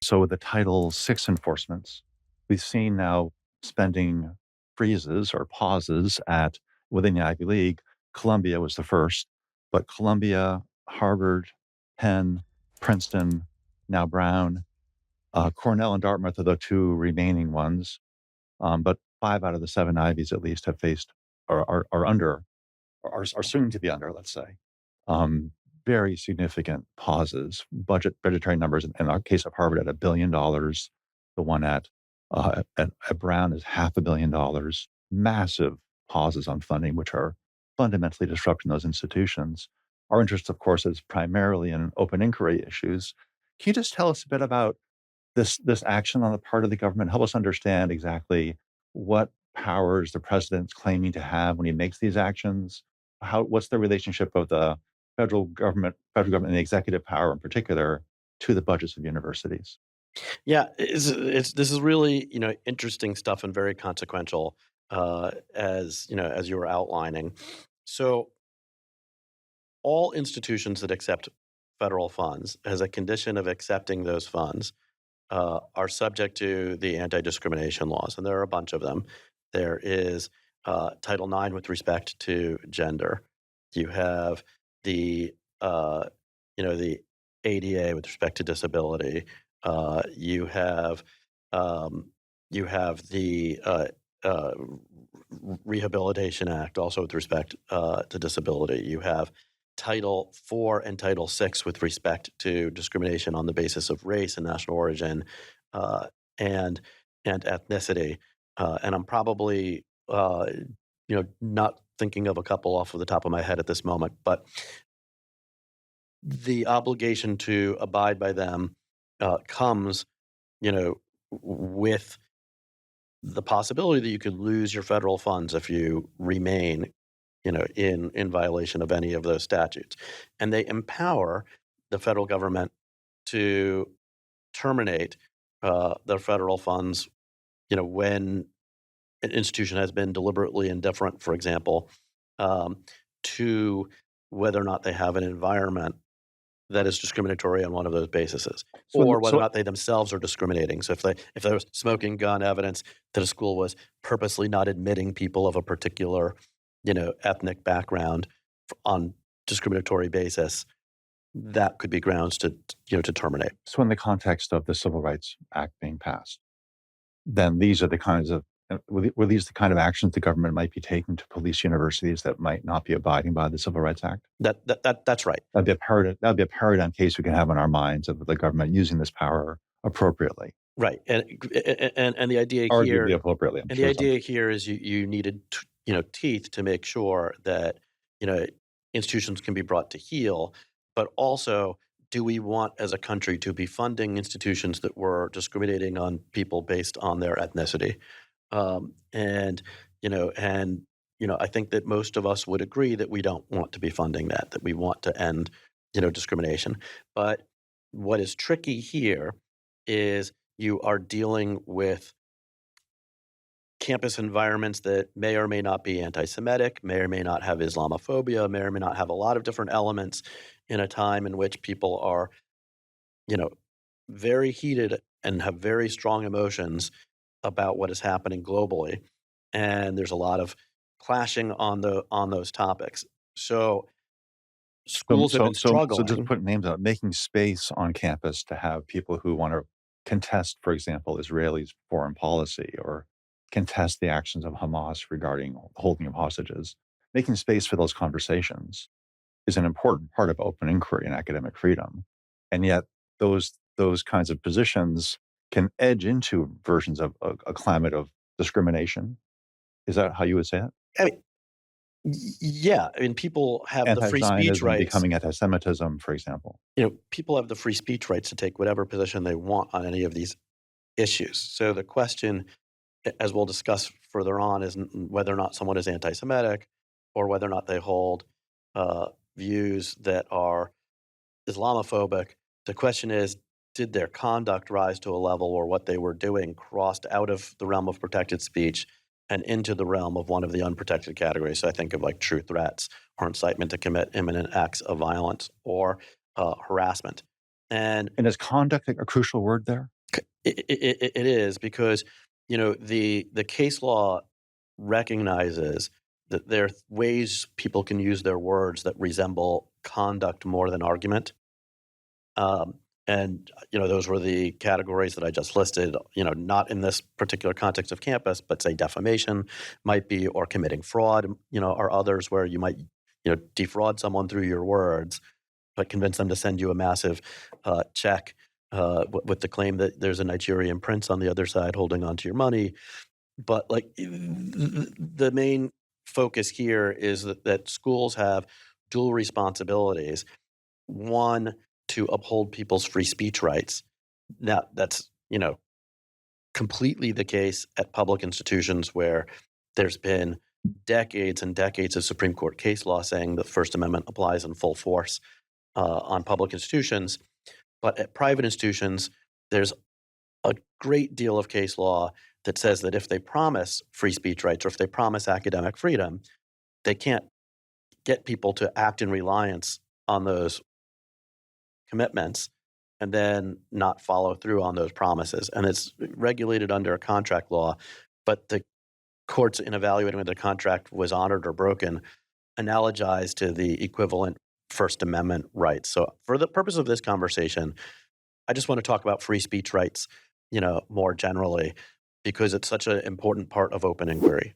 So with the Title VI enforcements, we've seen now spending freezes or pauses within the Ivy League. Columbia was the first, but Columbia, Harvard, Penn, Princeton, now Brown, Cornell and Dartmouth are the two remaining ones. But 5 out of the 7 Ivies at least have faced or are under or are soon to be under, let's say, um, very significant pauses, budgetary numbers. In our case of Harvard, at $1 billion. The one at Brown is $500 million. Massive pauses on funding, which are fundamentally disrupting those institutions. Our interest, of course, is primarily in open inquiry issues. Can you just tell us a bit about this action on the part of the government? Help us understand exactly what powers the president's claiming to have when he makes these actions. What's the relationship of the federal government and the executive power in particular to the budgets of universities? Yeah, this is really interesting stuff and very consequential, as you were outlining. So all institutions that accept federal funds, as a condition of accepting those funds, are subject to the anti-discrimination laws, and there are a bunch of them. There is Title IX with respect to gender. You have the the ADA with respect to disability. You have the Rehabilitation Act also with respect to disability. You have Title IV and Title VI with respect to discrimination on the basis of race and national origin, uh, and and ethnicity. And I'm probably not thinking of a couple off of the top of my head at this moment, but the obligation to abide by them comes, with the possibility that you could lose your federal funds if you remain, in violation of any of those statutes. And they empower the federal government to terminate their federal funds, when an institution has been deliberately indifferent, for example, um, to whether or not they have an environment that is discriminatory on one of those bases, So, or whether or so not they themselves are discriminating. So if there was smoking gun evidence that a school was purposely not admitting people of a particular, ethnic background on discriminatory basis, that could be grounds to terminate. so in the context of the Civil Rights Act being passed, then these are the kinds of were these the kind of actions the government might be taking to police universities that might not be abiding by the Civil Rights Act? That's right. That'd be a paradigm case we can have in our minds of the government using this power appropriately, Right. And the idea arguably here appropriately. I'm and the sure some. idea here is you needed teeth to make sure that you know institutions can be brought to heel, but also, do we want as a country to be funding institutions that were discriminating on people based on their ethnicity? And I think that most of us would agree that we don't want to be funding that we want to end discrimination. But what is tricky here is you are dealing with campus environments that may or may not be anti-Semitic, may or may not have Islamophobia, may or may not have a lot of different elements in a time in which people are, you know, very heated and have very strong emotions about what is happening globally. And there's a lot of clashing on those topics. So schools have been So just struggling. put names out, making space on campus to have people who want to contest, for example, Israelis' foreign policy or contest the actions of Hamas regarding holding of hostages. Making space for those conversations is an important part of open inquiry and academic freedom. And yet those kinds of positions can edge into versions of a climate of discrimination. Is that how you would say it? I mean, yeah, I mean, people have the free speech Anti-Zionism rights. becoming anti-Semitism, for example. People have the free speech rights to take whatever position they want on any of these issues. So the question, as we'll discuss further on, is whether or not someone is anti-Semitic or whether or not they hold views that are Islamophobic. The question is, did their conduct rise to a level or what they were doing crossed out of the realm of protected speech and into the realm of one of the unprotected categories? So I think of like true threats or incitement to commit imminent acts of violence or harassment. And And is conduct a crucial word there? it is because, the case law recognizes that there are ways people can use their words that resemble conduct more than argument. Um, those were the categories that I just listed, not in this particular context of campus, but say defamation might be, or committing fraud, are others where you might, defraud someone through your words, but convince them to send you a massive check with the claim that there's a Nigerian prince on the other side holding onto your money. But like the main focus here is that schools have dual responsibilities. One, to uphold people's free speech rights. Now, that's, completely the case at public institutions where there's been decades and decades of Supreme Court case law saying the First Amendment applies in full force on public institutions. But at private institutions, there's a great deal of case law that says that if they promise free speech rights or if they promise academic freedom, they can't get people to act in reliance on those commitments and then not follow through on those promises. And it's regulated under a contract law, but the courts, in evaluating whether the contract was honored or broken, analogize to the equivalent First Amendment rights. So, for the purpose of this conversation, I just want to talk about free speech rights, more generally, because it's such an important part of open inquiry.